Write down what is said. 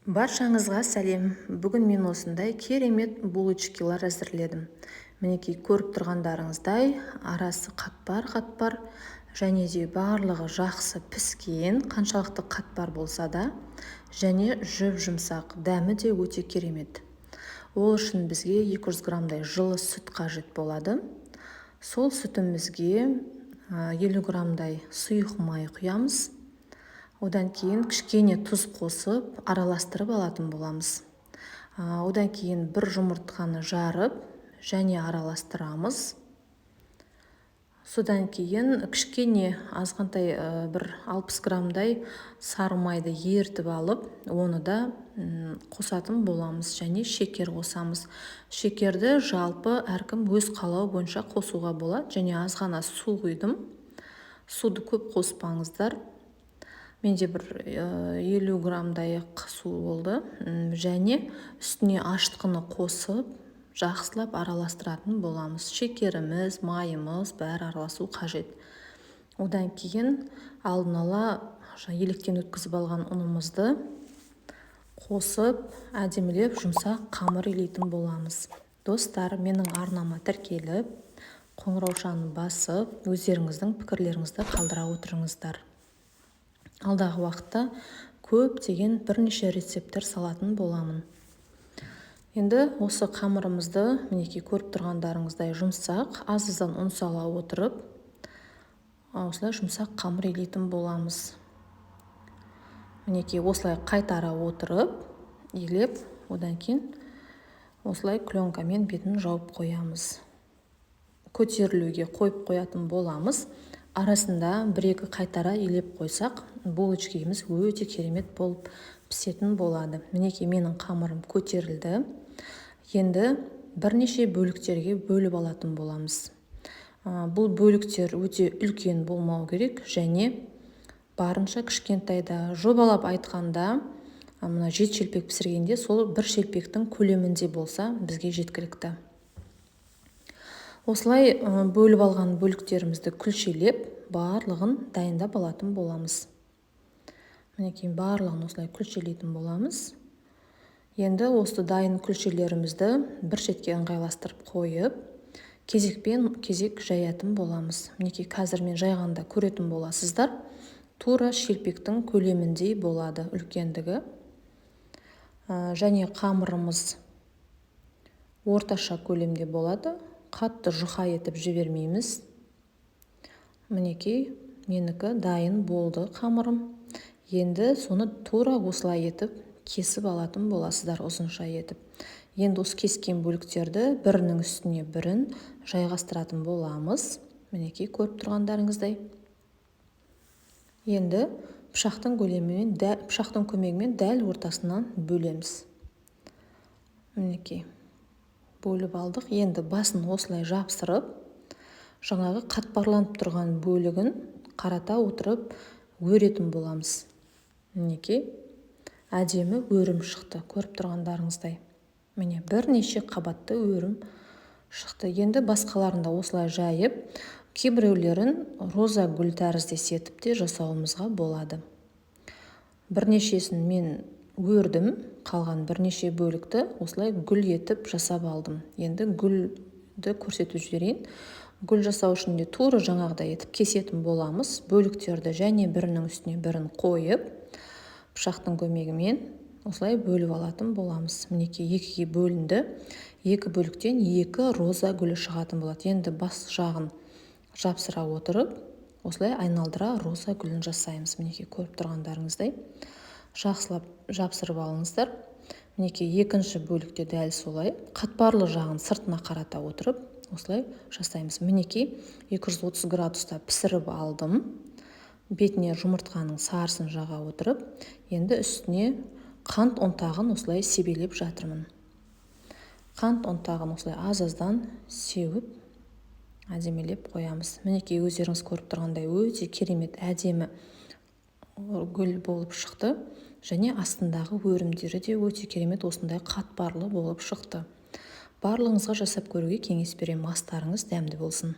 Баршаңызға сәлем. Бүгін мен осындай керемет булочкилар әзірледім. Мінекей көріп тұрғандарыңыздай, арасы қатпар және де барлығы жақсы піскен, қаншалықты қатпар болса да, және жүмсақ, дәмі де өте керемет. Ол үшін бізге 200 граммдай жылы сүт қажет болады. Сол сүтімізге 50 граммдай сұйық май құямыз. Одан кейін кішкене тұз қосып, араластырып алатын боламыз. Одан кейін бір жұмыртқаны жарып, және араластырамыз. Содан кейін кішкене азғантай бір 60 граммдай сары майды ертіп алып, оны да қосатын боламыз, және шекер қосамыз. Шекерді жалпы әркім өз қалауы бойынша қосуға болады, және аз ғана су құйдым. Суды көп қоспаңыздар. Менде бір 50 граммдай су болды, және үстіне ашытқыны қосып, жақсылап араластыратын боламыз. Шекеріміз, майымыз бәрі араласу қажет. Одан кейін алдын ала електен өткізіп алған ұнымызды қосып, әдемілеп жұмсақ қамыр илейтін боламыз. Достар, менің арнама тіркеліп, қоңыраушаны басып, өздеріңіздің пікірлеріңізді қалдыра отырыңыздар. Алдағы уақытта көптеген бірнеше рецепттер салатын боламын. Енді осы қамырымызды, мінекей көріп тұрғандарыңыздай жұмсақ, азыздан ұн сала отырып, осылай жұмсақ қамыр илейтін боламыз. Мінекей осылай қайтара отырып, илеп, одан кейін осылай пленкамен бетін жауып қоямыз. Көтерілуге қойып қоятын боламыз. Арасында бір-екі қайтара илеп қойсақ, булочкамыз өте керемет болып пісетін болады. Мінекей менің қамырым көтерілді. Енді бірнеше бөліктерге бөліп алатын боламыз. Бұл бөліктер өте үлкен болмау керек, және барынша кішкентайда. Жобалап айтқанда, мына 7 шелпек пісіргенде, сол бір шелпектің көлемінде болса, бізге жеткілікті. Осылай бөліп алған бөліктерімізді күлшелеп, барлығын дайындап алатын боламыз. Мінекей барлығын осылай күлшелейтін боламыз. Енді осы дайын күлшелерімізді бір шетке ыңғайластырып қойып, кезекпен кезек жаятын боламыз. Мінекей қазір мен жайғанда көретін боласыздар. Тура шелпектің көлеміндей болады үлкендігі. Және қамырымыз орташа көлемде болады. Қатты жұқа етіп жібермейміз. Мінекей менікі дайын болды қамырым. Енді соны тура осылай етіп кесіп алатын боласыздар, ұзынша етіп. Енді осы кескен бөліктерді бірінің үстіне бірін жайғастыратын боламыз. Мінекей көріп тұрғандарыңыздай. Енді пышақтың көмегімен дәл ортасынан бөлеміз. Мінекей бөліп алдық. Енді басын осылай жапсырып, жаңағы қатпарланып тұрған бөлігін қарата отырып өретін боламыз. Мінекей әдемі өрім шықты, көріп тұрғандарыңыздай. Міне бірнеше қабатты өрім шықты. Енді басқаларында осылай жайып, кейбіреулерін роза гүл тәріздес етіп те жасауымызға болады. Бірнешесін мен өрдім, қалған бірнеше бөлікті осылай гүл етіп жасап алдым. Енді гүлді көрсетіп жіберейін. Гүл жасау үшін де тура жаңағыдай етіп кесетін боламыз. Бөліктерді және бірінің үстіне бірін қойып, пышақтың көмегімен осылай бөліп алатын боламыз. Мінекей екіге бөлінді. Екі бөліктен екі роза гүлі шығатын болады. Енді бас жағын жапсыра отырып, осылай айналдыра роза гүлін жасаймыз. Мінекей көріп тұрғандарыңыздай. Жақсылап жапсырып алыңыздар. Мінекей екінші бөлікте дәл солай. Қатпарлы жағын сыртына қарата отырып, осылай жасаймыз. Мінекей 230 градуста пісіріп алдым. Бетіне жұмыртқаның сарысын жаға отырып, енді үстіне қант ұнтағын осылай себелеп жатырмын. Қант ұнтағын осылай аз-аздан сеуіп, әдемелеп қоямыз. Мінекей өздеріңіз көріп тұрғандай өте керемет әдемі гүл болып шықты. Және астындағы өрімдері де өте керемет осындай қатпарлы болып шықты. Барлығыңызға жасап көруге кеңес беремін. Астарыңыз дәмді болсын.